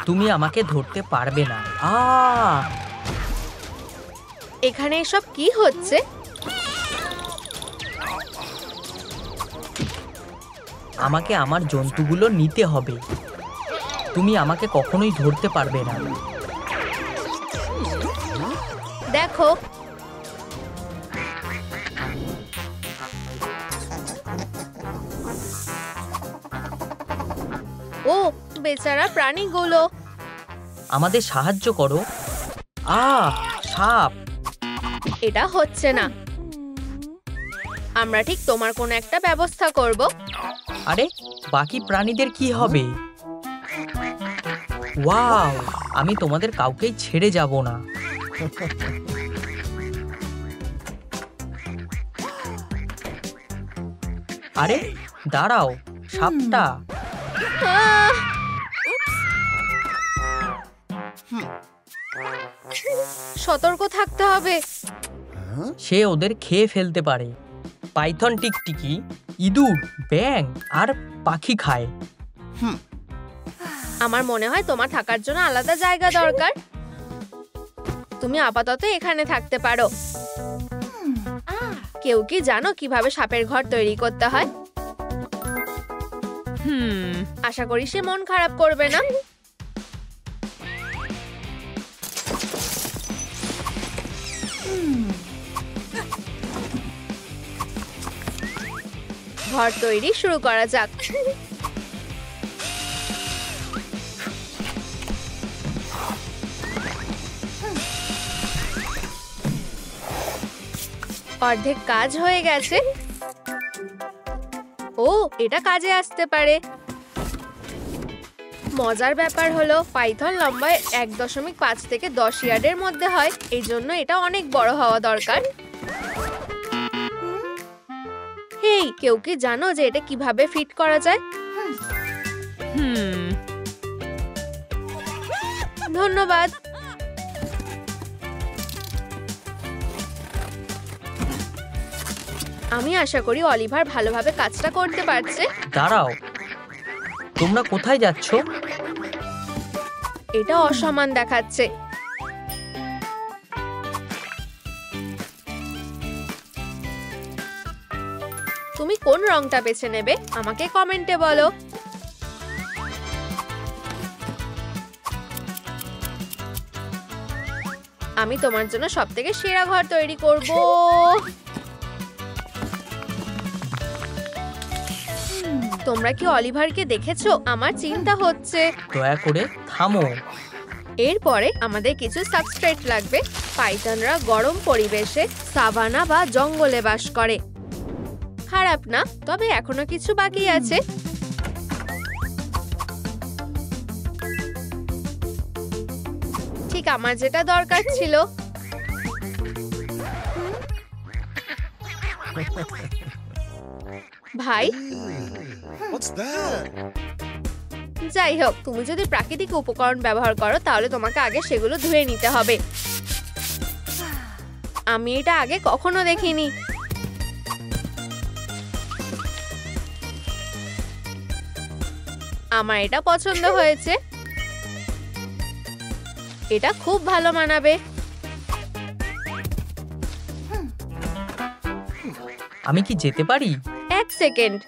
তুমি আমাকে ধরতে পারবে না। এখানে এসব কি হচ্ছে? আমাকে আমার জন্তুগুলো নিতে হবে। তুমি আমাকে কখনোই ধরতে পারবে না। দেখো, ও বেচারা প্রাণীগুলো। আমাদের সাহায্য করো। সাপ। এটা হচ্ছে না। আমরা ঠিক তোমার কোনো একটা ব্যবস্থা করব। আরে, বাকি প্রাণীদের কি হবে? ওয়াও, আমি তোমাদের কাউকেই ছেড়ে যাব না। আরে দাঁড়াও, সাপটা। সতর্ক থাকতে হবে। সে ওদের খেয়ে ফেলতে পারে। পাইথন টিকটিকি ইঁদুর, ব্যাঙ আর পাখি খায়। আমার মনে হয় তোমার থাকার জন্য আলাদা জায়গা দরকার। তুমি আপাতত এখানে থাকতে পারো। কেউ কি জানো কিভাবে সাপের ঘর তৈরি করতে হয়? আশা করি সে মন খারাপ করবে না। ঘর তৈরি শুরু করা যাক। অর্ধেক কাজ হয়ে গেছে। ও, এটা কাজে আসতে পারে। মজার ব্যাপার হলো পাইথন লম্বায় 1.5 থেকে 10 ইয়ার্ডের মধ্যে হয়, এই জন্য এটা অনেক বড় হওয়া দরকার। হেই, কেউ কি জানো যে এটা কিভাবে ফিট করা যায়? ধন্যবাদ। আমি আশা করি অলিভার ভালোভাবে কাজটা করতে পারছে। দাঁড়াও, তোমরা কোথায় যাচ্ছ? এটা অসমান দেখাচ্ছে। তুমি কোন রংটা বেছে নেবে আমাকে কমেন্টে বলো। আমি তোমার জন্য সবথেকে সেরা ঘর তৈরি করব। তোমরা কি অলিভারকে দেখেছো? আমার চিন্তা হচ্ছে। দয়া করে থামো। এরপরে আমাদের কিছু সাবস্ট্রেট লাগবে। পাইথনরা গরম পরিবেশে সাভানা বা জঙ্গলে বাস করে। খারাপ না, তবে এখনো কিছু বাকি আছে। ঠিক আমার যেটা দরকার ছিল। ভাই, যাই হোক, তুমি যদি প্রাকৃতিক উপকরণ ব্যবহার করো তাহলে তোমাকে আগে সেগুলো ধুয়ে নিতে হবে। আমি এটা আগে কখনো দেখিনি। আমার এটা পছন্দ হয়েছে। এটা খুব ভালো মানাবে। আমি কি যেতে পারি? 1 সেকেন্ড।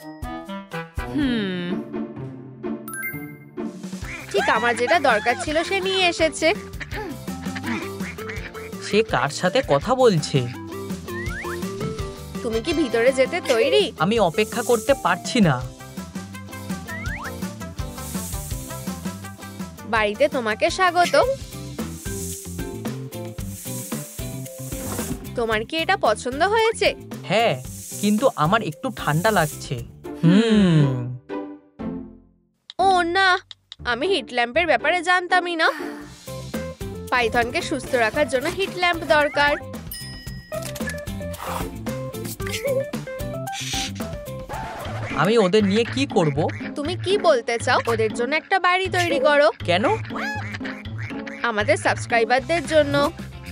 ঠিক আমার যেটা দরকার ছিল সে নিয়ে এসেছে। সে কার সাথে কথা বলছে? তুমি কি ভিতরে যেতে তৈরি? আমি অপেক্ষা করতে পারছি না। বাড়িতে তোমাকে স্বাগত। তোমার কি এটা পছন্দ হয়েছে? হ্যাঁ, কিন্তু আমার একটু ঠান্ডা লাগছে। ও না, আমি হিট ল্যাম্পের ব্যাপারে জানতামই না। পাইথনকে সুস্থ রাখার জন্য হিট ল্যাম্প দরকার। আমি ওদের নিয়ে কি করব? তুমি কি বলতে চাও? ওদের জন্য একটা বাড়ি তৈরি করো। কেন? আমাদের সাবস্ক্রাইবারদের জন্য।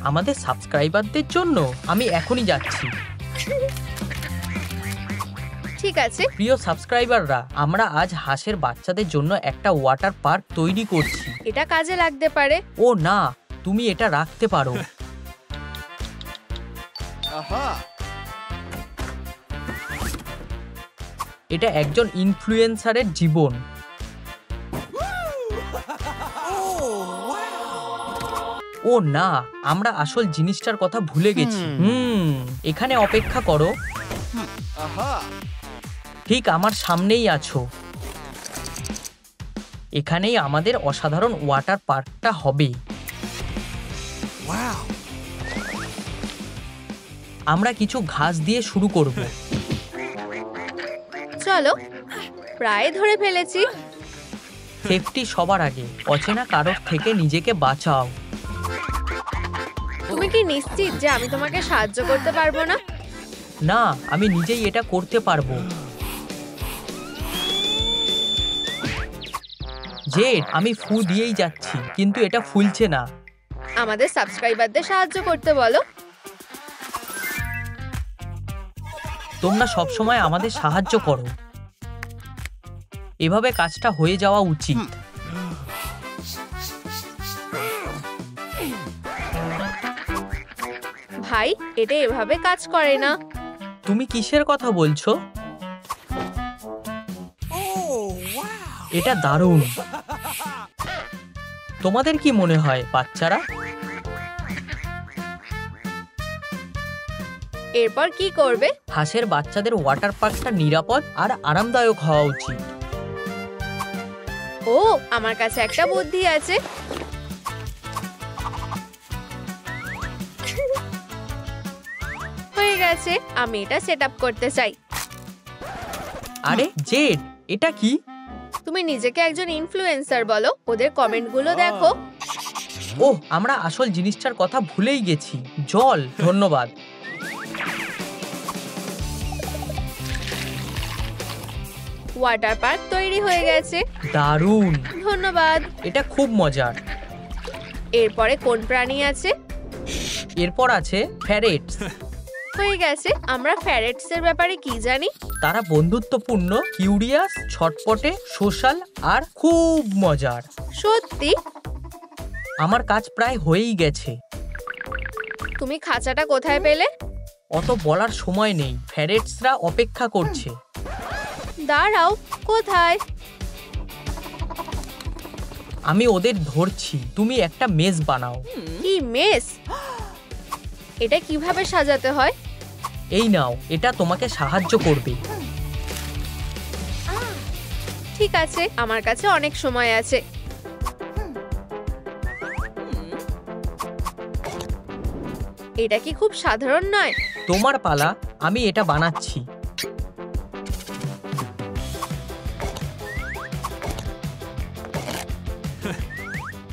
আমাদের সাবস্ক্রাইবারদের জন্য? আমি এখনই যাচ্ছি। ঠিক আছে। প্রিয় সাবস্ক্রাইবাররা, আমরা আজ হাঁসের বাচ্চাদের জন্য একটা ওয়াটার পার্ক তৈরি করছি। এটা কাজে লাগতে পারে। ও না, তুমি এটা রাখতে পারো। এটা একজন ইনফ্লুয়েন্সারের জীবন। ও না, আমরা আসল জিনিসটার কথা ভুলে গেছি। এখানে অপেক্ষা করো। ঠিক আমার সামনেই আছো। এখানেই আমাদের অসাধারণ ওয়াটার পার্কটা হবে। আমরা কিছু ঘাস দিয়ে শুরু করব। চলো, প্রায় ধরে ফেলেছি। সেফটি সবার আগে। অচেনা কারোর থেকে নিজেকে বাঁচাও। তুমি কি নিশ্চিত যে আমি তোমাকে সাহায্য করতে পারবো না? না, আমি নিজেই এটা করতে পারবো। জেড, আমি ফু দিয়েই যাচ্ছি, কিন্তু এটা ফুলছে না। আমাদের সাবস্ক্রাইবারদের সাহায্য করতে বলো। তোমরা সবসময় আমাদের সাহায্য করো। এভাবে কাজটা হয়ে যাওয়া উচিত। ভাই, এটা এভাবে কাজ করে না। তুমি কিসের কথা বলছো? এটা দারুণ। তোমাদের কি মনে হয় বাচ্চারা? এরপর কি করবে? হাঁসের বাচ্চাদের ওয়াটার পার্কটা নিরাপদ আর আরামদায়ক হওয়া উচিত। ও, আমার কাছে একটা বুদ্ধি আছে। হয়ে গেছে, আমি এটা সেট আপ করতে চাই। আরে জেড, এটা কি? তুমি নিজেকে একজন ইনফ্লুয়েন্সার বলো। ওদের কমেন্টগুলো দেখো। ওহ, আমরা আসল জিনিসটার কথা ভুলেই গেছি। জল। ধন্যবাদ। ওয়াটার পার্ক তৈরি হয়ে গেছে। দারুণ। ধন্যবাদ। এটা খুব মজার। এরপরে কোন প্রাণী আছে? এরপর আছে প্যারেটস। হয়ে গেছে। আমরা প্যারেটস এর ব্যাপারে কি জানি? তারা বন্ধুত্বপূর্ণ, কিউরিয়াস, ছটপটে, সোশ্যাল আর খুব মজার। সত্যি? আমার কাজ প্রায় হয়েই গেছে। তুমি খাঁচাটা কোথায় পেলে? অত বলার সময় নেই। প্যারেটসরা অপেক্ষা করছে। দাঁড়াও, কোথায়? আমি ওদের ধরছি। তুমি একটা মেজ বানাও। কি মেস? এটা কিভাবে সাজাতে হয়? এই নাও, এটা তোমাকে সাহায্য করবে। ঠিক আছে, আমার কাছে অনেক সময় আছে। এটা কি খুব সাধারণ নয়? তোমার পালা। আমি এটা বানাচ্ছি।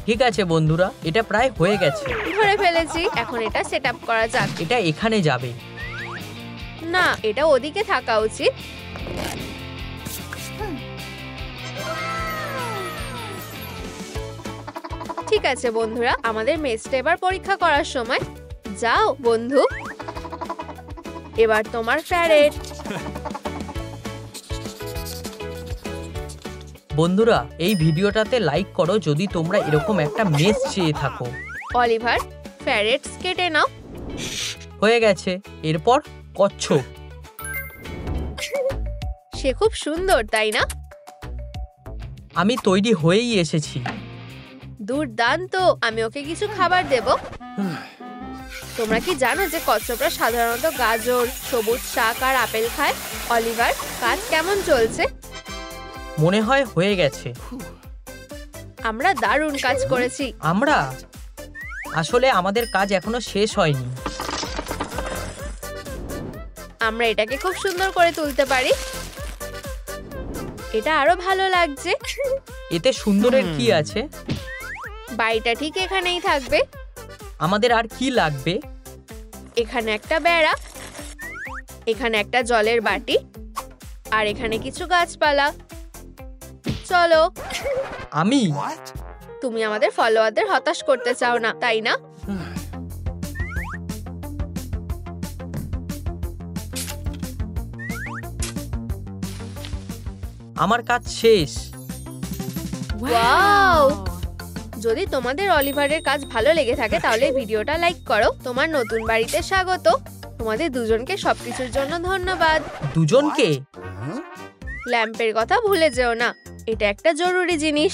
ঠিক আছে বন্ধুরা, এটা প্রায় হয়ে গেছে। ধরে ফেলেছি। এখন এটা সেট আপ করা যাক। এটা এখানে যাবে। না, এটা ওদিকে থাকা উচিত। ঠিক আছে বন্ধুরা, আমাদের মেসটা এবার পরীক্ষা করার সময়। যাও বন্ধু, এবার তোমার প্যারেট। বন্ধুরা, এই ভিডিওটাতে লাইক করো যদি তোমরা এরকম একটা মেস চেয়ে থাকো। অলিভার, প্যারেটস কেটে নাও। হয়ে গেছে। এরপর কচ্ছপ। সে খুব সুন্দর, তাই না? আমি তৈরি হয়েই এসেছি। দুর্দান্ত। আমি ওকে কিছু খাবার দেব। তোমরা কি জানো যে কচ্ছপরা সাধারণত গাজর, সবুজ শাক আর আপেল খায়? অলিভার, কাজ কেমন চলছে? মনে হয় হয়ে গেছে। আমরা দারুণ কাজ করেছি। আমরা আসলে আমাদের কাজ এখনো শেষ হয়নি। আমরা এটাকে খুব সুন্দর করে তুলতে পারি। এটা আরো ভালো লাগছে। এতে সুন্দরের কি আছে? বাড়িটা ঠিক এখানেই থাকবে। আমাদের আর কি লাগবে? এখানে একটা বেড়া, এখানে একটা জলের বাটি, আর এখানে কিছু গাছপালা। চলো। আমি? তুমি আমাদের ফলোয়ারদের হতাশ করতে চাও না, তাই না? আমার কাজ শেষ। ওয়াও! যদি তোমাদের অলিভারের কাজ ভালো লেগে থাকে তাহলে ভিডিওটা লাইক করো। তোমার নতুন বাড়িতে স্বাগত। তোমাদের দুজনকে সবকিছুর জন্য ধন্যবাদ। দুজনকে? ল্যাম্পের কথা ভুলে যেও না, এটা একটা জরুরি জিনিস।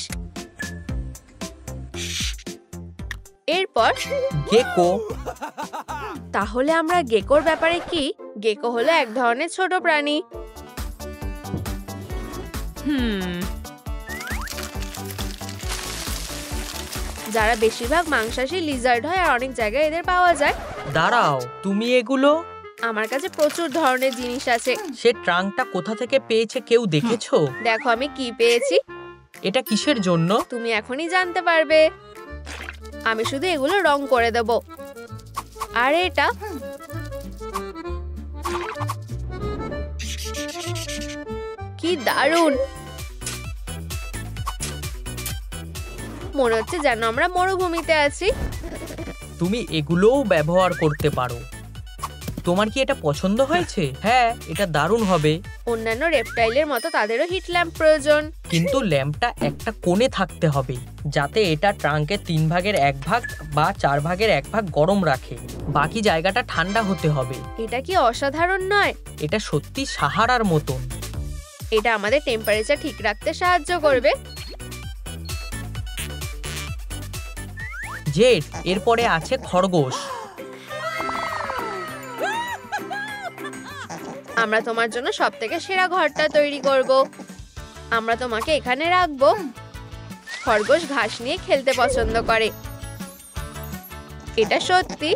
এরপর গেকো। তাহলে আমরা গেকোর ব্যাপারে কি? গেকো হলো এক ধরনের ছোট প্রাণী। যারা বেশিরভাগ মাংসাশী লিজার্ড হয় আর অনেক জায়গায় এদের পাওয়া যায়। দাঁড়াও, তুমি এগুলো? আমার কাছে প্রচুর ধরনের জিনিস আছে। সে ট্রাঙ্কটা কোথা থেকে পেয়েছে কেউ দেখেছো? দেখো আমি কি পেয়েছি। এটা কিসের জন্য? তুমি এখনই জানতে পারবে। আমি শুধু এগুলো রং করে দেব। আর এটা কি দারুণ! মনে হচ্ছে যেন আমরা মরুভূমিতে আছি। তুমি এগুলোও ব্যবহার করতে পারো। তোমার কি এটা পছন্দ হয়েছে? হ্যাঁ, এটা দারুণ হবে। অন্যান্য রেপটাইলের মতো তাদেরও হিট ল্যাম্প প্রয়োজন। কিন্তু ল্যাম্পটা একটা কোণে থাকতে হবে, যাতে এটা ট্রাঙ্কের 3 ভাগের 1 ভাগ বা 4 ভাগের 1 ভাগ গরম রাখে। বাকি জায়গাটা ঠান্ডা হতে হবে। এটা কি অসাধারণ নয়? এটা সত্যি সাহারার মতন। এটা আমাদের টেম্পারেচার ঠিক রাখতে সাহায্য করবে। জেড, এরপরে আছে খরগোশ। আমরা তোমার জন্য সবথেকে সেরা ঘরটা তৈরি করব। আমরা তোমাকে এখানে রাখবো। খরগোশ ঘাস নিয়ে খেলতে পছন্দ করে। এটা সত্যি।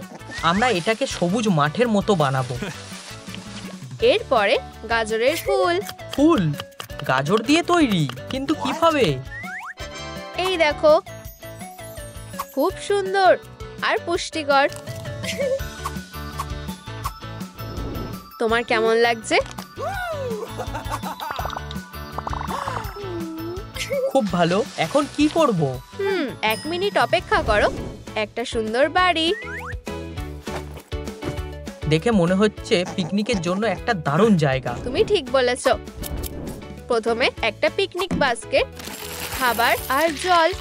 আমরা এটাকে সবুজ মাঠের মতো বানাবো। এরপরে গাজরের ফুল। ফুল? গাজর দিয়ে তৈরি? কিন্তু কিভাবে? এই দেখো, খুব সুন্দর আর পুষ্টিকর। তোমার কেমন লাগছে? খুব ভালো। এখন কি করব? 1 মিনিট অপেক্ষা করো। একটা সুন্দর বাড়ি। দেখে মনে হচ্ছে পিকনিকের জন্য একটা দারুণ জায়গা। তুমি ঠিক বলেছো। প্রথমে একটা পিকনিক বাস্কেট, খাবার আর জল।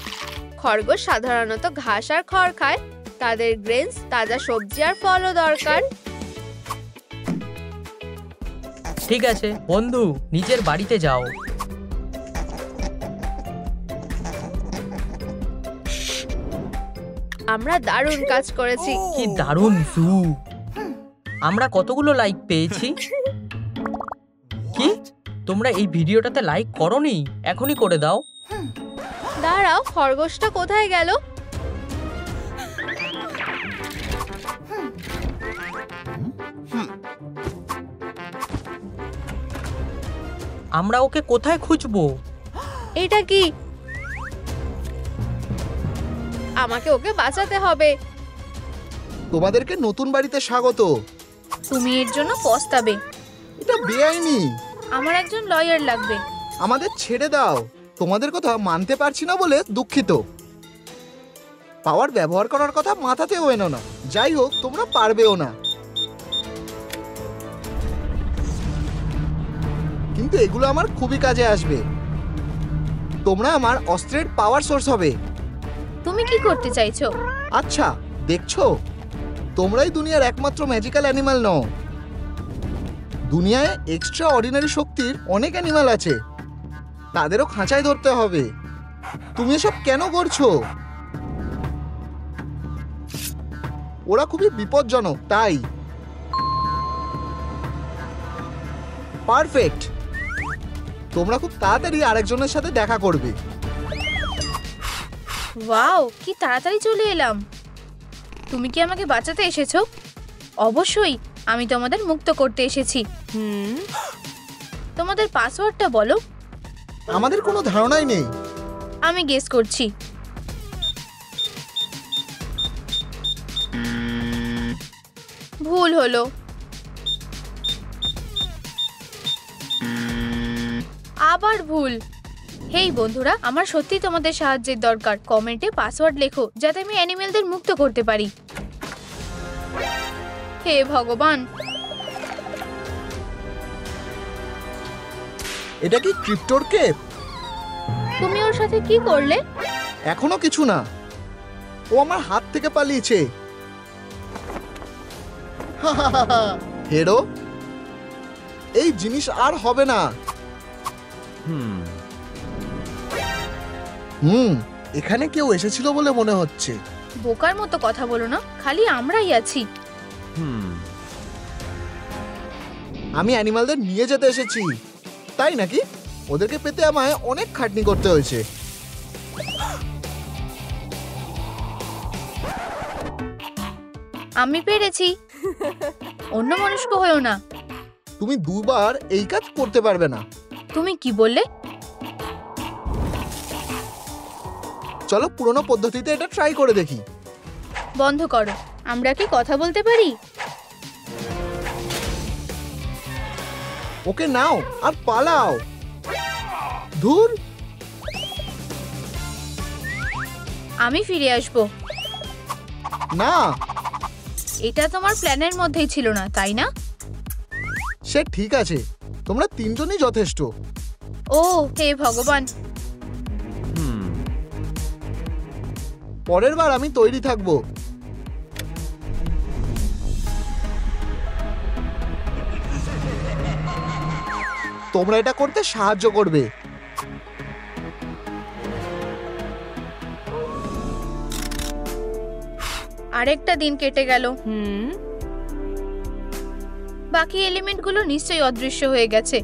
খরগোশ সাধারণত ঘাস আর খড় খায়। তাদের গ্রেনস, তাজা সবজি আর ফলও দরকার। ঠিক আছে বন্ধু, নিজের বাড়িতে যাও। আমরা দারুণ কাজ করেছি। কি দারুণ জু! আমরা কতগুলো লাইক পেয়েছি? কি? তোমরা এই ভিডিওটাতে লাইক করোনি? এখনই করে দাও। দাঁড়াও, খরগোশটা কোথায় গেল? আমরা ওকে কোথায় খুঁজবো? এটা কি? আমাকে ওকে বাঁচাতে হবে। তোমাদেরকে নতুন বাড়িতে স্বাগত। তুমি এর জন্য পস্তাবে। এটা বেআইনি। আমার একজন লয়ার লাগবে। আমাদের ছেড়ে দাও। তোমাদের কথা মানতে পারছি না বলে দুঃখিত। পাওয়ার ব্যবহার করার কথা মাথাতেও এনো না। যাই হোক, তোমরা পারবেও না। কিন্তু এগুলো আমার খুবই কাজে আসবে। তোমরা আমার অস্ত্রের পাওয়ার সোর্স হবে। তুমি কি করতে চাইছো? আচ্ছা, দেখছো, তোমরাই দুনিয়ার একমাত্র ম্যাজিক্যাল অ্যানিমাল নও। দুনিয়ায় এক্সট্রা অর্ডিনারি শক্তির অনেক অ্যানিমাল আছে। তাদেরও খাঁচায় ধরতে হবে। তুমি এসব কেন করছো? ওরা খুবই বিপজ্জনক, তাই। পারফেক্ট। তোমরা খুব তাড়াতাড়ি আরেকজনের সাথে দেখা করবে। ওয়াও, কি তাড়াতাড়ি চলে এলাম। তুমি কি আমাকে বাঁচাতে এসেছো? অবশ্যই, আমি তোমাদের মুক্ত করতে এসেছি। তোমাদের পাসওয়ার্ডটা বলো। আমাদের কোনো ধারণাই নেই। আমি গেস করছি। ভুল হলো। আবার ভুল। হেই বন্ধুরা, আমার সত্যি তোমাদের সাহায্যের দরকার। কমেন্টে পাসওয়ার্ড লেখো যাতে আমি অ্যানিমেলদের মুক্ত করতে পারি। হে ভগবান! এটা কি ক্রিপ্টোর কেপ? তুমি ওর সাথে কি করলে? এখনো কিছু না, ও আমার হাত থেকে পালিয়েছে। হেরো, এই জিনিস আর হবে না। এখানে কেউ এসেছিল বলে মনে হচ্ছে। বোকার মতো কথা বলো না, খালি আমরাই আছি। আমি অ্যানিমালদের নিয়ে যেতে এসেছি, তাই নাকি? ওদেরকে পেতে আমায় অনেক খাটনি করতে হয়েছে। আমি পেরেছি, অন্য মনস্ক হয়েও না। তুমি দুবার এই কাজ করতে পারবে না। তুমি কি বললে? চলো পুরোনো পদ্ধতিতে এটা ট্রাই করে দেখি। বন্ধ করো, আমরা কি কথা বলতে পারি? ওকে নাও আর পালাও। ধুর, আমি ফিরে আসবো। না, এটা তোমার প্ল্যানের মধ্যেই ছিল না, তাই না? সে ঠিক আছে, তোমরা তিনজনই যথেষ্ট। ও হে ভগবান। পরের বার আমি তৈরি থাকবো। তোমরা এটা করতে সাহায্য করবে। আরেকটা দিন কেটে গেল। বাকি এলিমেন্টগুলো নিশ্চয়ই অদৃশ্য হয়ে গেছে।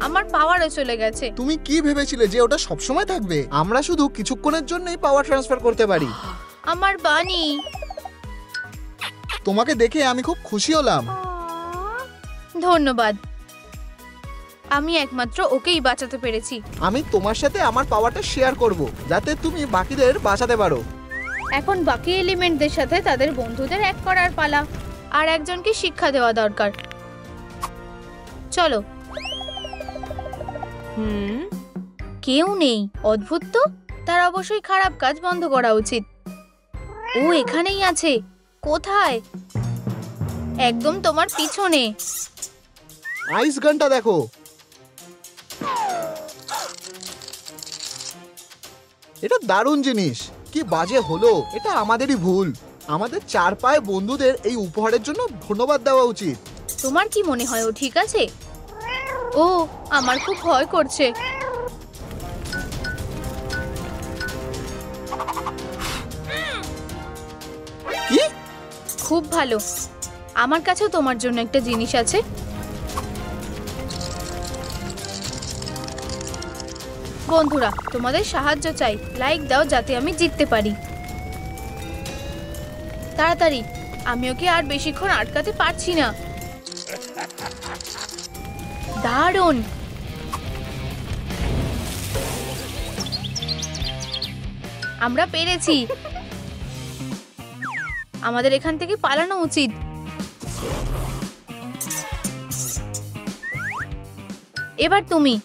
আমার পাওয়ারও চলে গেছে। তুমি কি ভেবেছিলে যে ওটা সবসময় থাকবে? আমরা শুধু কিছুক্ষণের জন্যই পাওয়ার ট্রান্সফার করতে পারি। আমার বানি। তোমাকে দেখে আমি খুব খুশি হলাম। ধন্যবাদ, আমি একমাত্র ওকেই বাঁচাতে পেরেছি। আমি তোমার সাথে আমার পাওয়ারটা শেয়ার করব, যাতে তুমি বাকিদের বাঁচাতে পারো। এখন বাকি এলিমেন্টদের সাথে তাদের বন্ধুদের এক করার পালা। আর একজনকে শিক্ষা দেওয়া দরকার। চলো। কেউ নেই, অদ্ভুত তো। তার অবশ্যই খারাপ কাজ বন্ধ করা উচিত। ও এখানেই আছে। কোথায়? একদম তোমার পিছনে। আইস গানটা দেখো। এটা দারুণ জিনিস। কি বাজে হলো, এটা আমাদেরই ভুল। আমাদের চার পায়ে বন্ধুদের এই উপহারের জন্য ধন্যবাদ দেওয়া উচিত। তোমার কি মনে হয় ও ঠিক আছে? ও, আমার খুব ভয় করছে। কি? খুব ভালো, আমার কাছেও তোমার জন্য একটা জিনিস আছে। বন্ধুরা, তোমাদের সাহায্য চাই। লাইক দাও যাতে আমি জিততে পারি। তাড়াতাড়ি, আমি ওকে আর বেশিক্ষণ আটকাতে পারছি না। দারুণ। আমরা পেরেছি। আমাদের এখান থেকে পালানো উচিত। এবার তুমি।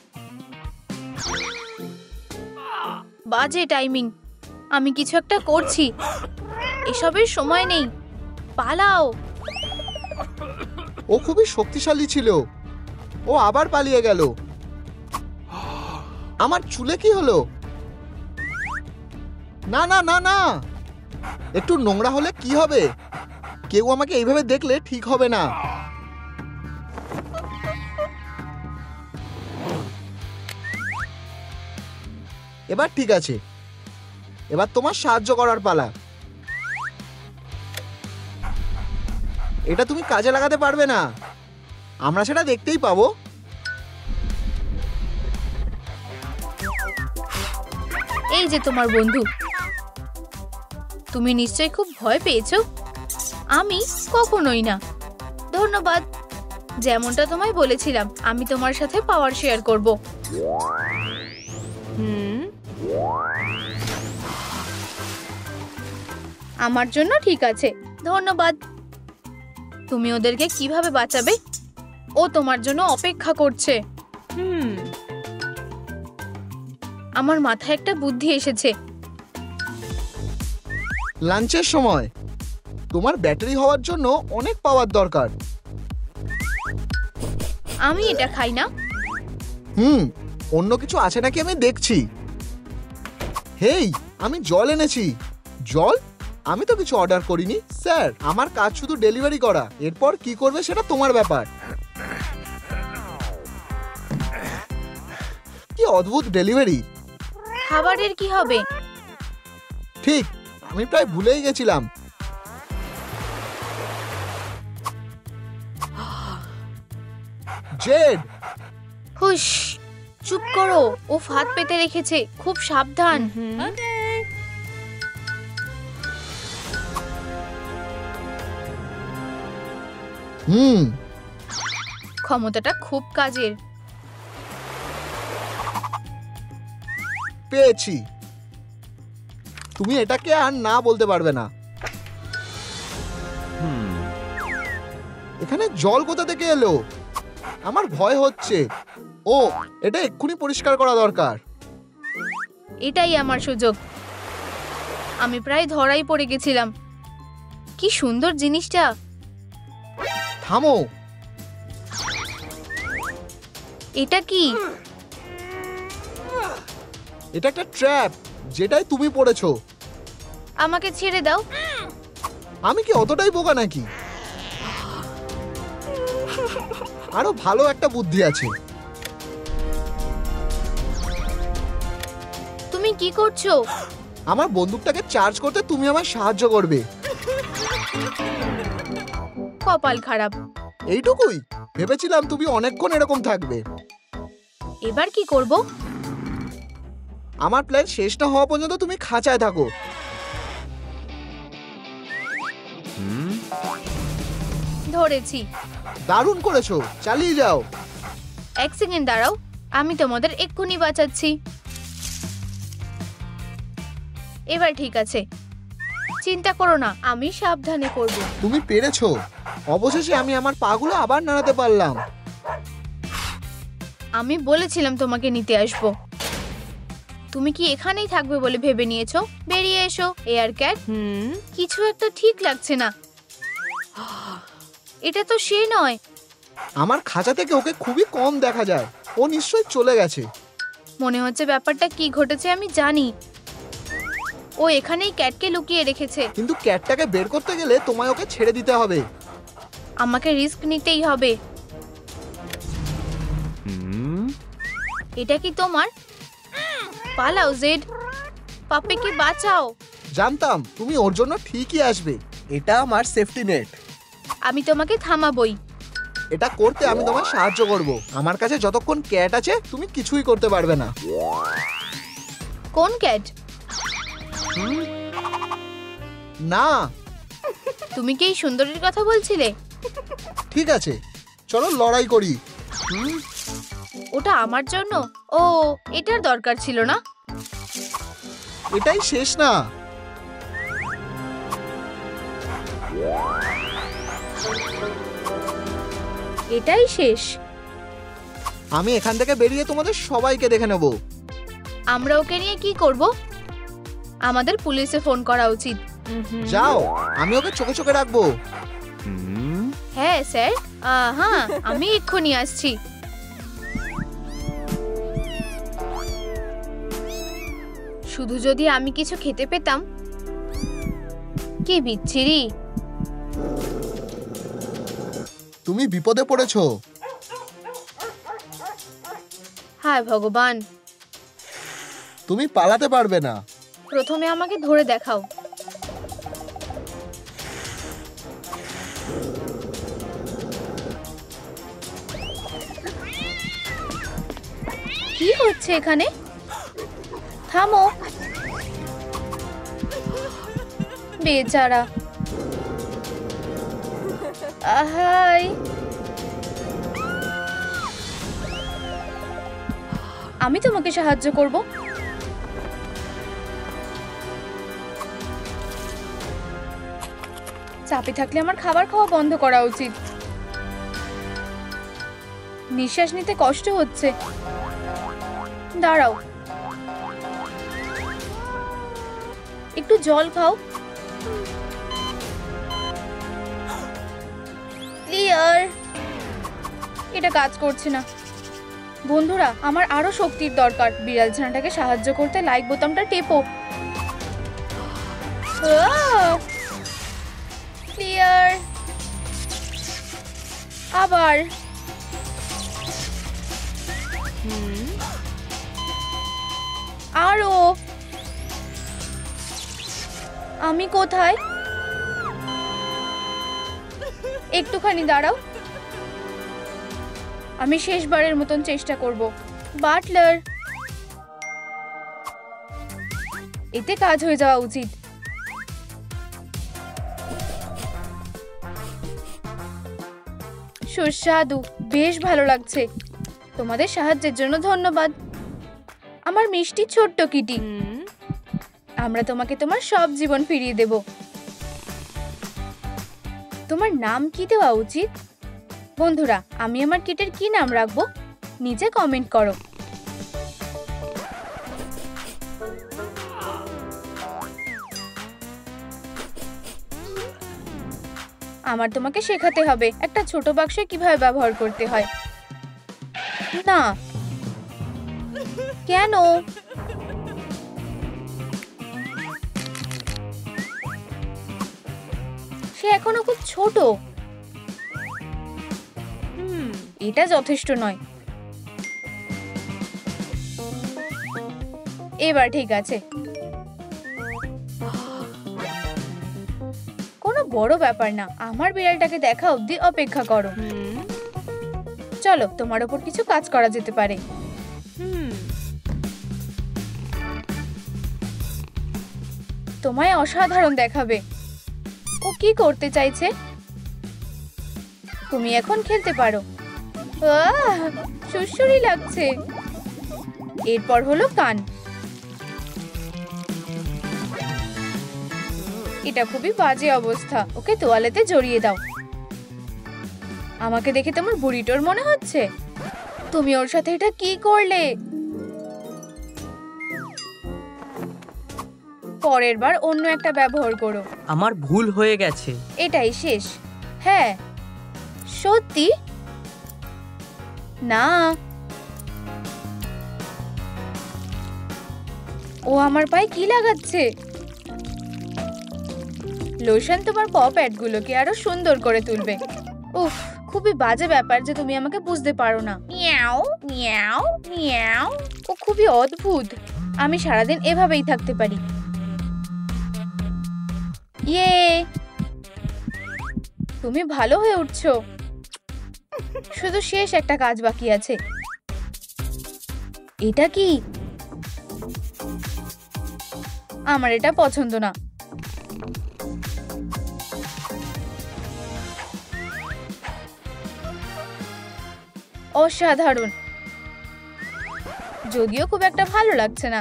বাজে টাইমিং। আমি কিছু একটা করছি। এসবের সময় নেই, পালাও। ও খুবই শক্তিশালী ছিল। ও আবার পালিয়ে গেল। আমার চুলে কি হলো? না না না না, একটু নোংরা হলে কি হবে? কেউ আমাকে এইভাবে দেখলে ঠিক হবে না। এবার ঠিক আছে, এবার তোমার সাহায্য করার পালা। এটা তুমি কাজে লাগাতে পারবে না, আমরা সেটা দেখতেই পাবো। এই যে তোমার বন্ধু। তুমি নিশ্চয়ই খুব ভয় পেয়েছো। আমি কখনোই না। ধন্যবাদ। যেমনটা তোমায় বলেছিলাম, আমি তোমার সাথে পাওয়ার শেয়ার করব। আমার জন্য ঠিক আছে। ধন্যবাদ। তুমি ওদেরকে কিভাবে বাঁচাবে? ও তোমার জন্য অপেক্ষা করছে। আমার মাথায় একটা বুদ্ধি এসেছে। লাঞ্চের সময় তোমার ব্যাটারি হওয়ার জন্য অনেক পাওয়ার দরকার। আমি এটা খাই না। অন্য কিছু আছে নাকি আমি দেখছি। হেই, আমি জল এনেছি। জল? আমি তো কিছু অর্ডার করিনি স্যার। আমার কাজ শুধু ডেলিভারি করা। এরপর কি করবে সেটা তোমার ব্যাপার। কি অদ্ভুত ডেলিভারি। খাবারের কি হবে? ঠিক, আমি প্রায় ভুলেই গেছিলাম। জেড, হুশ, চুপ করো। ও ফাঁদ পেতে রেখেছে, খুব সাবধান। ক্ষমতাটা খুব কাজের। পেয়েছি। তুমি এটাকে আর না বলতে পারবে না। এখানে জল কোথা থেকে এলো? আমার ভয় হচ্ছে। ও, এটা এক্ষুনি পরিষ্কার করা দরকার। এটাই আমার সুযোগ। আমি প্রায় ধরাই পড়ে গেছিলাম। কি সুন্দর জিনিসটা। থামো। এটা কি? এটা একটা ট্র্যাপ, যেটাই তুমি পড়েছো। আমাকে ছেড়ে দাও। আমি কি অতটাই বোকা নাকি? আরো ভালো একটা বুদ্ধি আছে। তুমি কি করছো? আমার বন্দুকটাকে চার্জ করতে তুমি আমায় সাহায্য করবে। কপাল খারাপ। এইটুকুই? ভেবেছিলাম তুমি অনেকক্ষণ এরকম থাকবে। এবার কি করব? আমার প্ল্যান শেষ না হওয়া পর্যন্ত তুমি খাঁচায় থাকো। ধরেছি। দারুণ করেছো, চালিয়ে যাও। এক সেকেন্ড দাঁড়াও, আমি তোমাদের এক্ষুনি বাঁচাচ্ছি। এবার ঠিক আছে, চিন্তা করো না, আমি সাবধানে করব। তুমি পেরেছো। অবশেষে আমি আমার পাগুলো আবার নাড়াতে পারলাম। আমি বলেছিলাম তোমাকে নিতে আসবো। তুমি কি এখানেই থাকবে বলে ভেবে নিয়েছো? বেরিয়ে এসো এয়ার ক্যাট। কিছু একটা ঠিক লাগছে না। এটা তো সে নয়। আমার খাঁচা থেকে ওকে খুবই কম দেখা যায়। ও নিশ্চয়ই চলে গেছে। মনে হচ্ছে ব্যাপারটা কি ঘটেছে আমি জানি। ও এখানেই ক্যাটকে লুকিয়ে রেখেছে। কিন্তু ক্যাটটাকে বের করতে গেলে তোমায় ওকে ছেড়ে দিতে হবে। আমাকে রিস্ক নিতেই হবে। এটা কি তোমার? পালাও জেড, পাপ্পিকে বাঁচাও। জানতাম তুমি ওর জন্য ঠিকই আসবে। এটা আমার সেফটি নেট। আমি তোমাকে থামাবই। এটা করতে আমি তোমায় সাহায্য করব। আমার কাছে যতক্ষণ ক্যাট আছে তুমি কিছুই করতে পারবে না। কোন ক্যাট? না। তুমি কি এই সুন্দরীর কথা বলছিলে? ঠিক আছে, চলো লড়াই করি। ওটা আমার জন্য? ও, এটার দরকার ছিল না। এটাই শেষ না। এটাই শেষ। আমি এখান থেকে বেরিয়ে তোমাদের সবাইকে দেখে নেব। আমরা ওকে নিয়ে কি করব? আমাদের পুলিশে ফোন করা উচিত। যাও, আমি ওকে চোখে চোখে রাখবো। হ্যাঁ স্যার, হ্যাঁ আমি এক্ষুনি আসছি। শুধু যদি আমি কিছু খেতে পেতাম। কি বিচ্ছিরি। তুমি বিপদে পড়েছো। হায় ভগবান। তুমি পালাতে পারবে না। প্রথমে আমাকে ধরে দেখাও। কি হচ্ছে এখানে? থামো। বেচারা। আহাই। আমি তোমাকে সাহায্য করব। চাপে থাকলে আমার খাবার খাওয়া বন্ধ করা উচিত। নিঃশ্বাস নিতে কষ্ট হচ্ছে। দাঁড়াও, একটু জল খাও। ক্লিয়ার। এটা কাজ করছে না। বন্ধুরা, আমার আরো শক্তির দরকার। বিড়াল ছানাটাকে সাহায্য করতে লাইক বোতামটা টেপো। ক্লিয়ার। আবার আরো। আমি কোথায়? একটুখানি দাঁড়াও, আমি শেষবারের মতন চেষ্টা করব। বাটলার, এতে কাজ হয়ে যাওয়া উচিত। সুস্বাদু, বেশ ভালো লাগছে। তোমাদের সাহায্যের জন্য ধন্যবাদ, আমার মিষ্টি ছোট্ট কিটি। আমরা তোমাকে তোমার সব জীবন ফিরিয়ে দেব। তোমার নাম কি দেওয়া উচিত? বন্ধুরা, আমি আমার কিটের কি নাম রাখবো নিচে কমেন্ট করো। আমার তোমাকে শেখাতে হবে একটা ছোট বাক্সে কিভাবে ব্যবহার করতে হয়। না, কেন? সে এখনো খুব ছোট। এটা যথেষ্ট নয়। এবার ঠিক আছে। কোনো বড় ব্যাপার না, আমার বিড়ালটাকে দেখা অবধি অপেক্ষা করো। চলো, তোমার ওপর কিছু কাজ করা যেতে পারে। তোমায় অসাধারণ দেখাবে। ও কি করতে চাইছে? তুমি এখন খেলতে পারো। সুড়সুড়ি লাগছে। এরপর হলো কান। এটা খুবই বাজে অবস্থা। ওকে তোয়ালেতে জড়িয়ে দাও। আমাকে দেখে তোমার বুড়িটোর মনে হচ্ছে? তুমি ওর সাথে এটা কি করলে? পরের বার অন্য একটা ব্যবহার করো। আমার ভুল হয়ে গেছে। এটাই শেষ। হ্যাঁ, সত্যি না। ও আমার পায়ে কি লাগাচ্ছে? লোশন তোমার প প্যাডগুলোকে আরো সুন্দর করে তুলবে। উফ, খুবই বাজে ব্যাপার যে তুমি আমাকে বুঝতে পারো না। Miao Miao Miao. ও খুবই অদ্ভুত। আমি সারাদিন এভাবেই থাকতে পারি। ইয়ে, তুমি ভালো হয়ে উঠছো। শুধু শেষ একটা কাজ বাকি আছে। এটা কি? আমার এটা পছন্দ না। অসাধারণ, যদিও খুব একটা ভালো লাগছে না।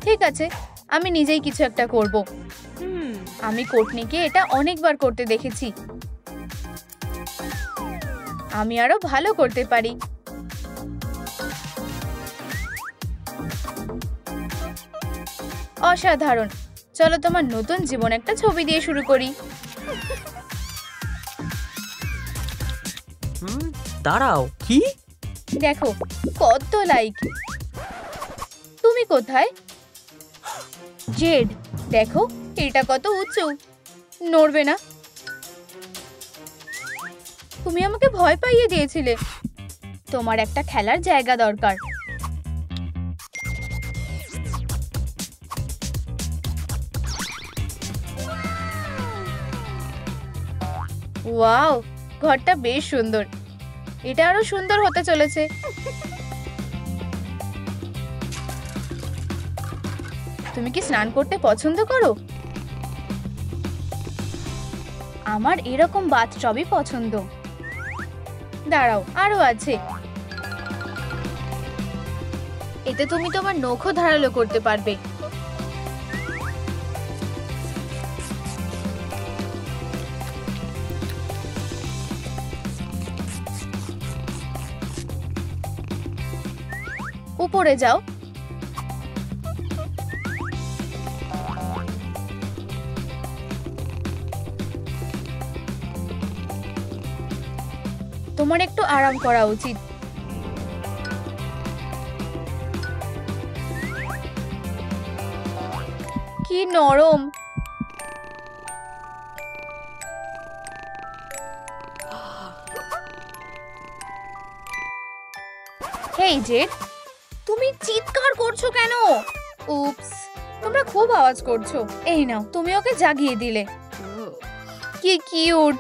ঠিক আছে, আমি নিজেই কিছু একটা করব। আমি কোটনিকে এটা অনেকবার করতে দেখেছি। আমি আরো ভালো করতে পারি। অসাধারণ। চলো তোমার নতুন জীবন একটা ছবি দিয়ে শুরু করি। দাঁড়াও, কি? দেখো কত লাইক। তুমি কোথায়? জেড, দেখো এটা কত উঁচু। নড়বে না। তুমি আমাকে ভয় পাইয়ে দিয়েছিলে। তোমার একটা খেলার জায়গা দরকার। ওয়াও, ঘরটা বেশ সুন্দর। এটা আরো সুন্দর হতে চলেছে। তুমি কি স্নান করতে পছন্দ করো? আমার এরকম বাথটবই পছন্দ। দাঁড়াও, আরো আছে। এতে তুমি তোমার নখও ধারালো করতে পারবে। উপরে যাও। তোমার একটু আরাম করা উচিত। কি নরম। হেই জেড, তুমি চিৎকার করছো কেন? উপস, তোমরা খুব আওয়াজ করছো। এই নাও, তুমি ওকে জাগিয়ে দিলে। কি কিউট।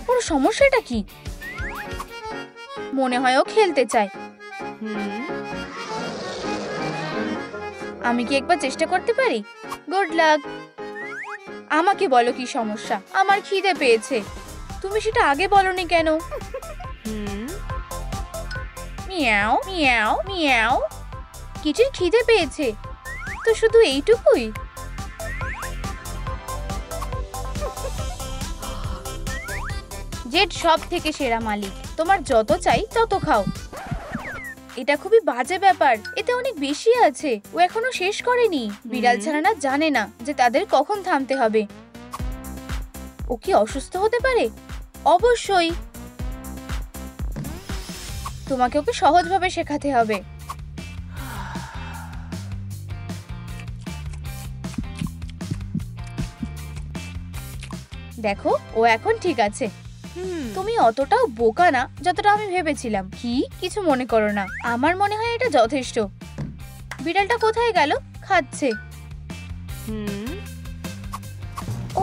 ওর সমস্যাটা কি? মনে হয় ও খেলতে চায়। আমি কি একবার চেষ্টা করতে পারি? Good luck. আমাকে বলো কি সমস্যা? আমার খিদে পেয়েছে। তুমি সেটা আগে বলনি কেন? Miao Miao Miao. কিটির খিদে পেয়েছে তো শুধু এইটুকুই? জেড সব থেকে সেরা মালিক, তোমার যত চাই তত খাও। এটা খুবই বাজে ব্যাপার, এতে অনেক বেশি আছে। ও এখনো শেষ করেনি। বিড়াল ছানারা জানে না যে তাদের কখন থামতে হবে। ও কি অসুস্থ হতে পারে? অবশ্যই। তোমাকে ওকে সহজভাবে শেখাতে হবে। দেখো, ও এখন ঠিক আছে। তুমি অতটাও বোকা না যতটা আমি ভেবেছিলাম। কি কিছু মনে করো না, আমার মনে হয় এটা যথেষ্ট। বিড়ালটা কোথায় গেল? খাচ্ছে।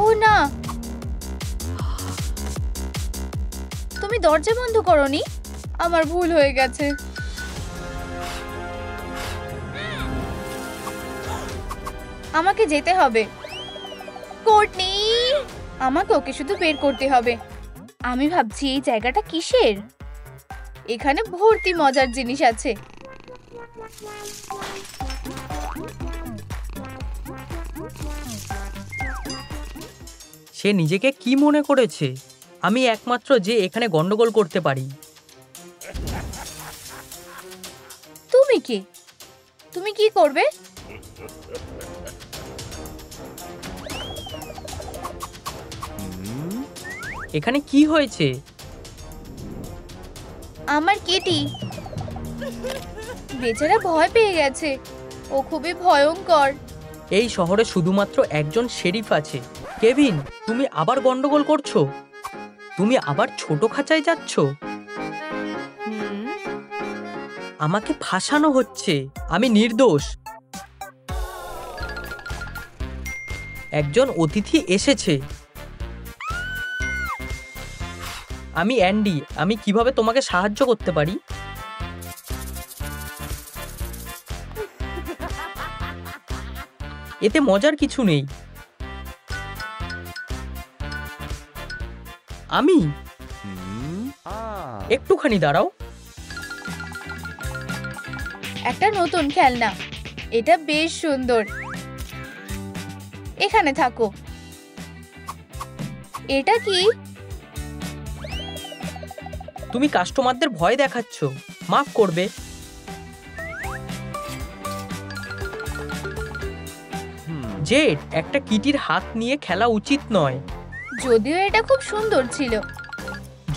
ও না, তুমি দরজা বন্ধ করোনি। আমার ভুল হয়ে গেছে। আমাকে যেতে হবে। কোর্টনি, আমাকে ওকে শুধু বের করতে হবে। আমি ভাবছি এই জায়গাটা কিসের? এখানে ভর্তি মজার জিনিস আছে। সে নিজেকে কি মনে করেছে? আমি একমাত্র যে এখানে গন্ডগোল করতে পারি। তুমি কি? তুমি কি করবে? এখানে কি হয়েছে? আমার কিটি বেচারা ভয় পেয়ে গেছে। ও খুবই ভয়ঙ্কর। এই শহরে শুধুমাত্র একজন শেরিফ আছে। কেভিন, তুমি আবার গন্ডগোল করছো? তুমি আবার ছোট খাঁচায় যাচ্ছ? আমাকে ফাঁসানো হচ্ছে। আমি নির্দোষ। একজন অতিথি এসেছে। আমি অ্যান্ডি। আমি কিভাবে তোমাকে সাহায্য করতে পারি? এতে মজার কিছু নেই। আমি একটুখানি দাঁড়াও। একটা নতুন খেলনা। এটা বেশ সুন্দর। এখানে থাকো। এটা কি? তুমি কাস্টমারদের ভয় দেখাচ্ছ। মাফ করবে। জেড, একটা কিটির হাত নিয়ে খেলা উচিত নয়। যদিও এটা খুব সুন্দর ছিল।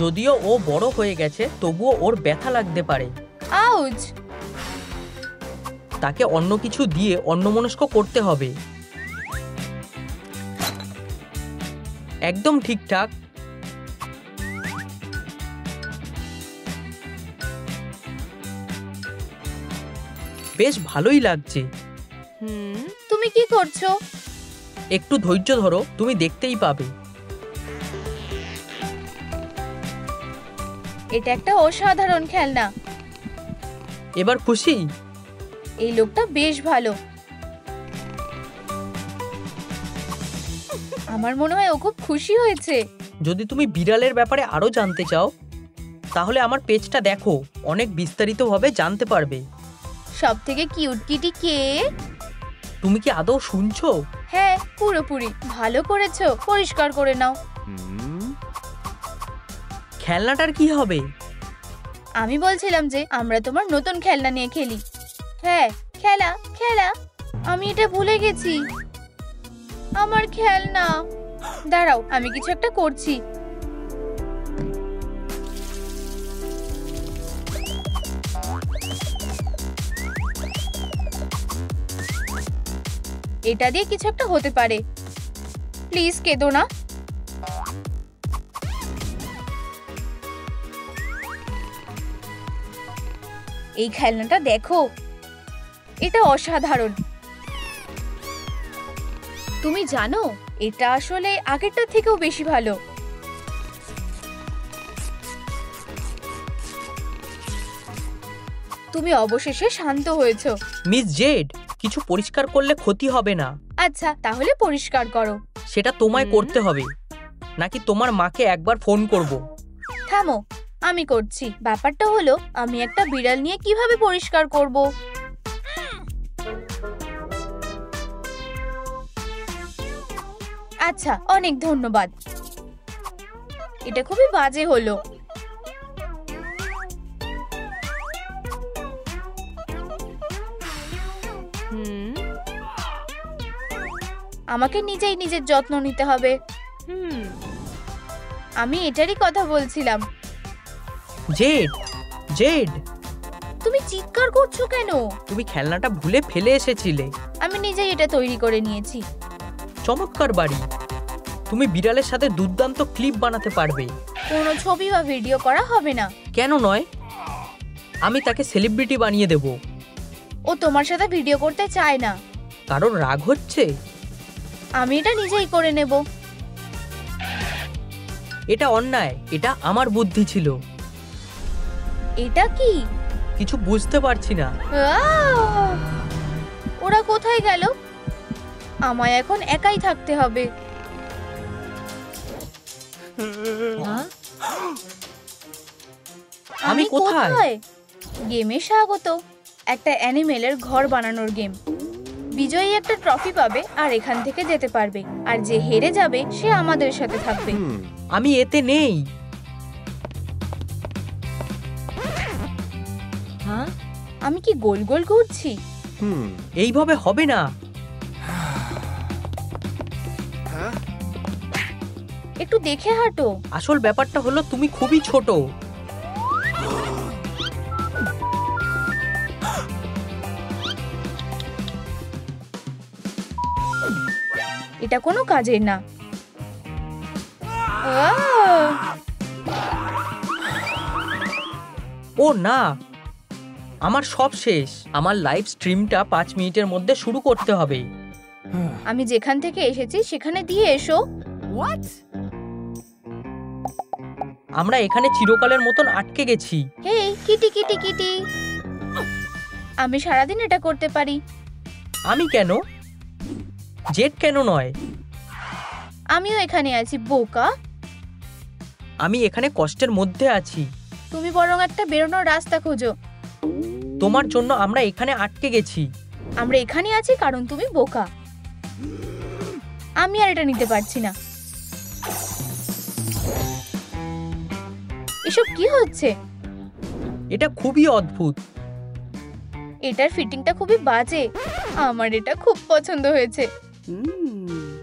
যদিও ও বড় হয়ে গেছে, তবুও ওর ব্যথা লাগতে পারে। আউচ! তাকে অন্য কিছু দিয়ে অন্যমনস্ক করতে হবে। একদম ঠিকঠাক। বেশ ভালোই লাগছে। তুমি কি করছো? একটু ধৈর্য ধরো, তুমি দেখতেই পাবে। এটা একটা অসাধারণ খেলনা। এবার খুশি? এই লোকটা বেশ ভালো। আমার মনে হয় ও খুব খুশি হয়েছে। যদি তুমি বিড়ালের ব্যাপারে আরো জানতে চাও, তাহলে আমার পেজটা দেখো। অনেক বিস্তারিতভাবে জানতে পারবে। সব থেকে কিউট কিটি কে? তুমি কি আদৌ শুনছো? হ্যাঁ, পুরোপুরি। ভালো করেছো। পরিষ্কার করে নাও। খেলনাটার কি হবে? আমি বলছিলাম যে আমরা তোমার নতুন খেলনা নিয়ে খেলি। হ্যাঁ, খেলা খেলা। আমি এটা ভুলে গেছি। আমার খেলনা। দাঁড়াও, আমি কিছু একটা করছি। এটা দিয়ে কিছু একটা হতে পারে। প্লিজ কেঁদো না। এই খেলনাটা দেখো, এটা অসাধারণ। তুমি জানো এটা আসলে আগেরটার থেকেও বেশি ভালো। তুমি অবশেষে শান্ত হয়েছো। মিস জেড, কিছু পরিষ্কার করলে ক্ষতি হবে না। আচ্ছা, তাহলে পরিষ্কার করো। সেটা তোমায় করতে হবে, নাকি তোমার মাকে একবার ফোন করব? থামো, আমি করছি। ব্যাপারটা হলো, আমি একটা বিড়াল নিয়ে কিভাবে পরিষ্কার করব। আচ্ছা, অনেক ধন্যবাদ। এটা খুবই বাজে হলো। আমাকে নিজেই নিজের যত্ন নিতে হবে। আমি এটারই কথা বলছিলাম। জেড, জেড, তুমি চিৎকার করছো কেন? তুমি খেলনাটা ভুলে ফেলে এসেছিলে। আমি নিজেই এটা তৈরি করে নিয়েছি। চমৎকার বাড়ি। তুমি বিড়ালের সাথে দুর্দান্ত ক্লিপ বানাতে পারবে। কোনো ছবি বা ভিডিও করা হবে না। কেন নয়? আমি তাকে সেলিব্রিটি বানিয়ে দেব। ও তোমার সাথে ভিডিও করতে চায় না। কারোর রাগ হচ্ছে? আমি এটা নিজেই করে নেব। এটা অন্যায়। এটা আমার বুদ্ধি ছিল। এটা কি? কিছু বুঝতে পারছি না। আহ! ওরা কোথায় গেল? আমায় এখন একাই থাকতে হবে। হ্যাঁ? আমি কোথায়? গেমে স্বাগত। একটা অ্যানিমেলের ঘর বানানোর গেম। বিজয়ী একটা ট্রফি পাবে আর এখান থেকে যেতে পারবে, আর যে হেরে যাবে সে আমাদের সাথে থাকবে। আমি এতে নেই। হ্যাঁ, আমি কি গোল গোল ঘুরছি? এইভাবে হবে না। একটু দেখে হাঁটো। আসল ব্যাপারটা হলো তুমি খুবই ছোট। এটা কোনো কাজের না। আহ! ও না, আমার সব শেষ। আমার লাইভ স্ট্রিমটা 5 মিনিটের মধ্যে শুরু করতে হবে। আমি যেখান থেকে এসেছি সেখানে দিয়ে এসো। আমরা এখানে চিরকালের মতন আটকে গেছি। হেই, কিটি কিটি কিটি। আমি সারাদিন এটা করতে পারি। আমি কেন? জেড কেন নয়? আমিও এখানে আছি, বোকা। আমি এখানে কষ্টের মধ্যে আছি। তুমি বরং একটা বেরোনোর রাস্তা খোঁজো। তোমার জন্য আমরা এখানে আটকে গেছি। আমরা এখানে আছি কারণ তুমি বোকা। আমি আর এটা নিতে পারছি না। এসব কি হচ্ছে? এটা খুবই অদ্ভুত। এটার ফিটিংটা খুবই বাজে। আমার এটা খুব পছন্দ হয়েছে।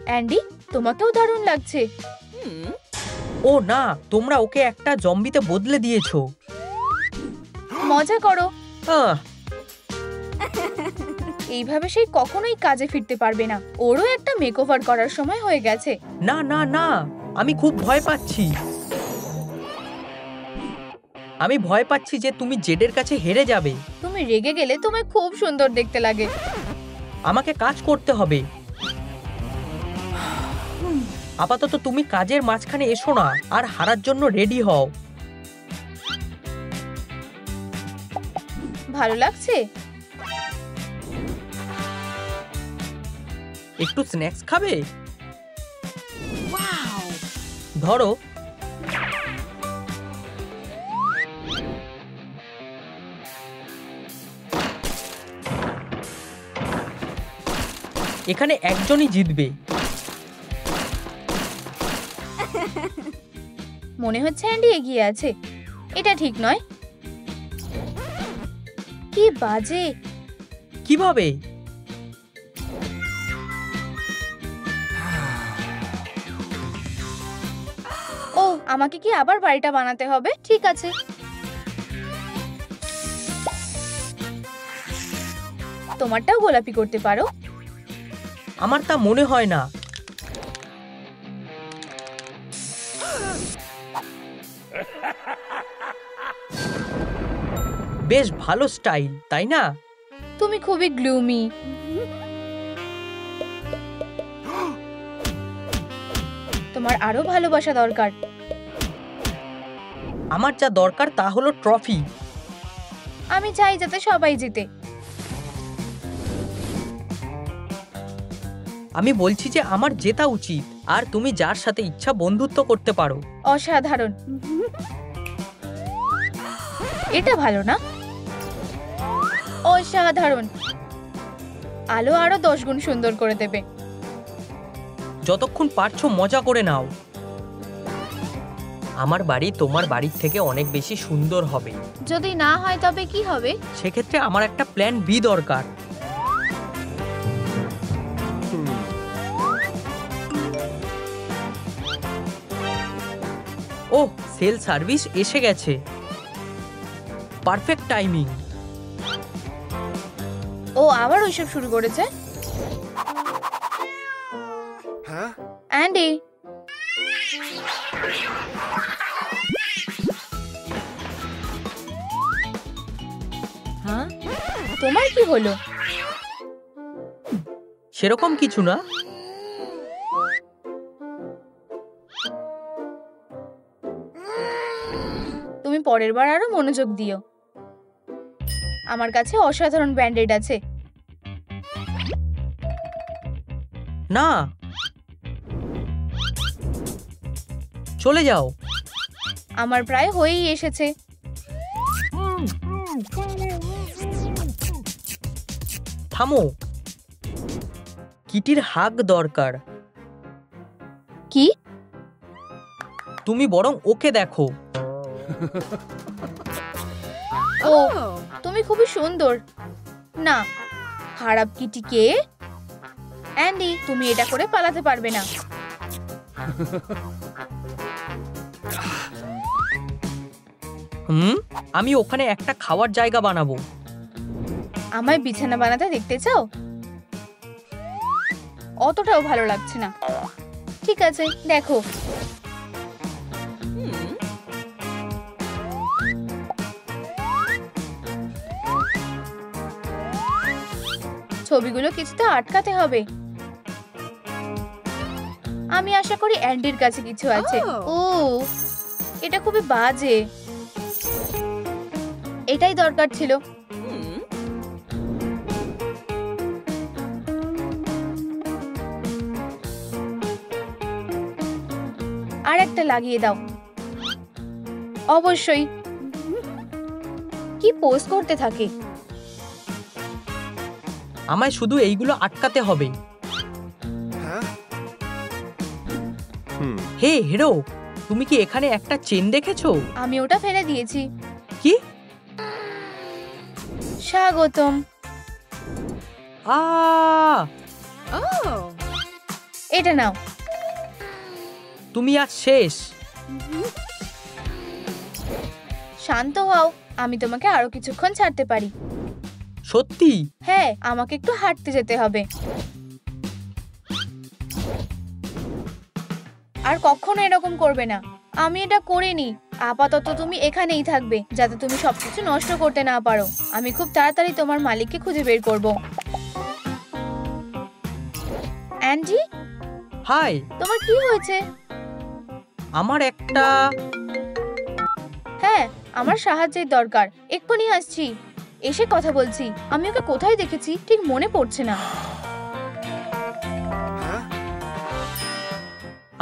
অ্যান্ডি, তোমাকেও দারুণ লাগছে। ও না, তোমরা ওকে একটা জম্বিতে বদলে দিয়েছো। মজা করো। আহ, এইভাবে সেই কখনোই কাজে ফিরতে পারবে না। ওরও একটা মেকওভার করার সময় হয়ে গেছে। না না না, আমি খুব ভয় পাচ্ছি। আমি ভয় পাচ্ছি যে তুমি জেডের কাছে হেরে যাবে। তুমি রেগে গেলে তোমায় খুব সুন্দর দেখতে লাগে। আমাকে কাজ করতে হবে। আপাতত তুমি কাজের মাঝখানে এসো না আর হারার জন্য রেডি হও। ভালো লাগছে? একটু স্ন্যাক্স খাবে? ধরো। এখানে একজনই জিতবে। মনে হচ্ছে অ্যান্ডি এগিয়ে আছে। এটা ঠিক নয়। কি বাজে। কিভাবে? আমাকে কি আবার বাড়িটা বানাতে হবে? ঠিক আছে। তোমারটাও গোলাপি করতে পারো। আমার তা মনে হয় না। বেশ ভালো স্টাইল, তাই না? তুমি খুবই গ্লুমি। তোমার আরো ভালোবাসা দরকার। আমার যা দরকার তা হলো ট্রফি। আমি চাই যাতে সবাই জিতে। আমি বলছি যে আমার জেতা উচিত, আর তুমি যার সাথে ইচ্ছা বন্ধুত্ব করতে পারো। অসাধারণ। এটা ভালো না? অসাধারণ। আলো আরো 10 গুণ সুন্দর করে দেবে। যতক্ষণ পারছো মজা করে নাও। আমার বাড়ি তোমার বাড়ির থেকে অনেক বেশি সুন্দর হবে। যদি না হয় তবে কি হবে? সেক্ষেত্রে আমার একটা প্ল্যান বি দরকার। ওহ, সেল সার্ভিস এসে গেছে। Perfect timing. ও আবার ওইসব শুরু করেছে। অ্যান্ডি, হ্যাঁ, তোমার কি হলো? সেরকম কিছু না। তুমি পরের বার আরো মনোযোগ দিও। আমার কাছে অসাধারণ ব্যান্ডেড আছে। না, চলে যাও। আমার প্রায় হয়েই এসেছে। থামো, কিটির হাগ দরকার। কি? তুমি বরং ওকে দেখো। ও, তুমি খুবই সুন্দর। না, খারাপ কিটিকে। অ্যান্ডি, তুমি এটা করে পালাতে পারবে না। আমি ওখানে একটা খাওয়ার জায়গা বানাবো। আমায় বিছানা বানাতে দেখতে চাও? অতটাও ভালো লাগছে না। ঠিক আছে, দেখো। ছবিগুলো কিছুতে আটকাতে হবে। আমি আশা করি অ্যান্ডির কাছে কিছু আছে। ও, এটা খুবই বাজে। এটাই দরকার ছিল। আর একটা লাগিয়ে দাও। অবশ্যই। কি পোজ করতে থাকে। আমায় শুধু এইগুলো আটকাতে হবে। হে হিরো, তুমি কি এখানে একটা চেন দেখেছো? আমি ওটা ফেলে দিয়েছি। কি? স্বাগতম। এটা নাও। তুমি আজ শেষ। শান্ত হও, আমি তোমাকে আরো কিছুক্ষণ ছাড়তে পারি। সত্যি? হ্যাঁ, আমাকে একটু হাঁটতে যেতে হবে। আর কখনো এরকম করবে না। আমি এটা করিনি। আপাতত তুমি এখানেই থাকবে, যাতে তুমি সবকিছু নষ্ট করতে না পারো। আমি খুব তাড়াতাড়ি তোমার মালিককে খুঁজে বের করব। Andy, hi. তোমার কি হয়েছে? আমার একটা হ্যাঁ, আমার সাহায্যের দরকার। এক্ষুনি আসছি। এসে কথা বলছি। আমি ওকে কোথায় দেখেছি ঠিক মনে পড়ছে না।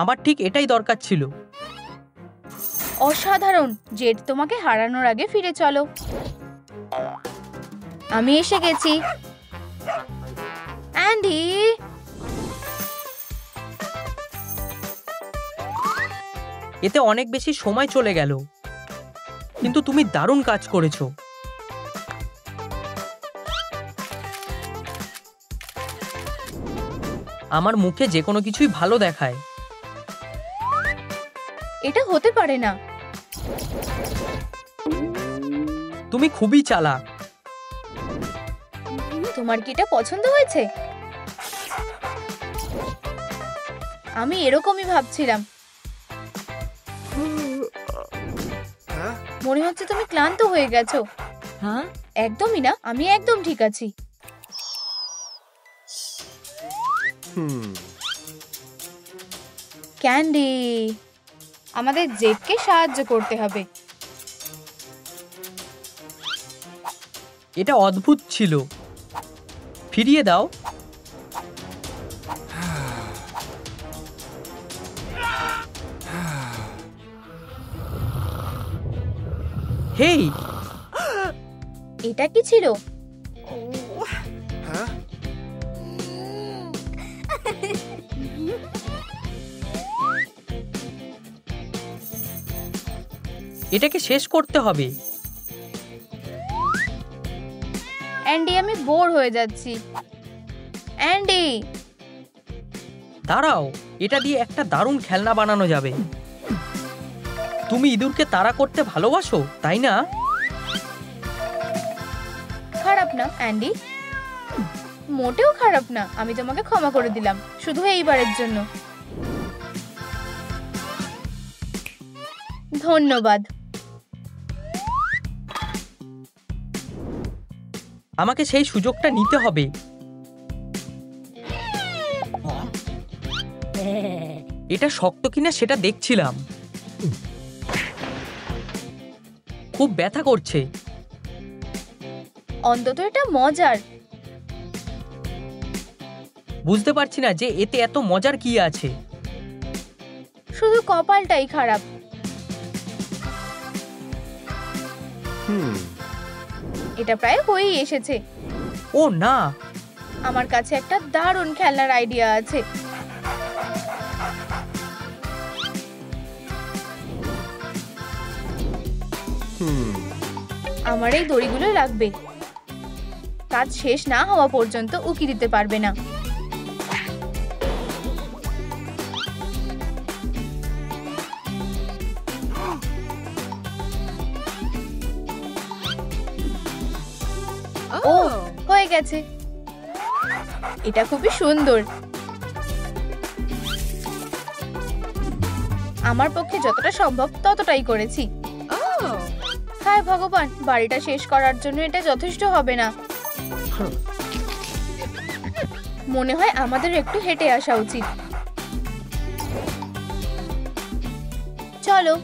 আমার ঠিক এটাই দরকার ছিল। অসাধারণ। জেড তোমাকে হারানোর আগে ফিরে চলো। আমি এসে গেছি। অ্যান্ডি, এতে অনেক বেশি সময় চলে গেল, কিন্তু তুমি দারুণ কাজ করেছো। আমার মুখে যে কোনো কিছুই ভালো দেখায়। এটা হতে পারে না। তুমি খুবই চালাক। তোমার কি এটা পছন্দ হয়েছে? আমি এরকমই ভাবছিলাম। মনে হচ্ছে তুমি ক্লান্ত হয়ে গেছো। হ্যাঁ, একদমই না, আমি একদম ঠিক আছি। ক্যান্ডি, আমাদের জেটকে সাহায্য করতে হবে। এটা অদ্ভুত ছিল। ফিরিয়ে দাও। হেই, এটা কি ছিল? এটাকে শেষ করতে হবে। অ্যান্ডি, আমি বোর হয়ে যাচ্ছি। অ্যান্ডি, দাঁড়াও, এটা দিয়ে একটা দারুণ খেলনা বানানো যাবে। তুমি ইঁদুরকে তাড়া করতে ভালোবাসো, তাই না? খারাপ না অ্যান্ডি, মোটেও খারাপ না। আমি তোমাকে ক্ষমা করে দিলাম, শুধু এইবারের জন্য। ধন্যবাদ। আমাকে সেই সুযোগটা নিতে হবে। এটা শক্ত কিনা সেটা দেখছিলাম। খুব ব্যথা করছে। অন্তত এটা মজার। বুঝতে পারছি না যে এতে এত মজার কি আছে। শুধু কপালটাই খারাপ। এটা প্রায় হয়েই এসেছে। ও না, আমার কাছে একটা দারুণ খেলনার আইডিয়া আছে। আমার এই দড়িগুলো লাগবে। কাজ শেষ না হওয়া পর্যন্ত উকি দিতে পারবে না। ও, হয়ে গেছে। এটা খুবই সুন্দর। আমার পক্ষে যতটা সম্ভব ততটাই করেছি। হায় ভগবান, বাড়িটা শেষ করার জন্য এটা যথেষ্ট হবে না। মনে হয় আমাদের একটু হেঁটে আসা উচিত। চলো।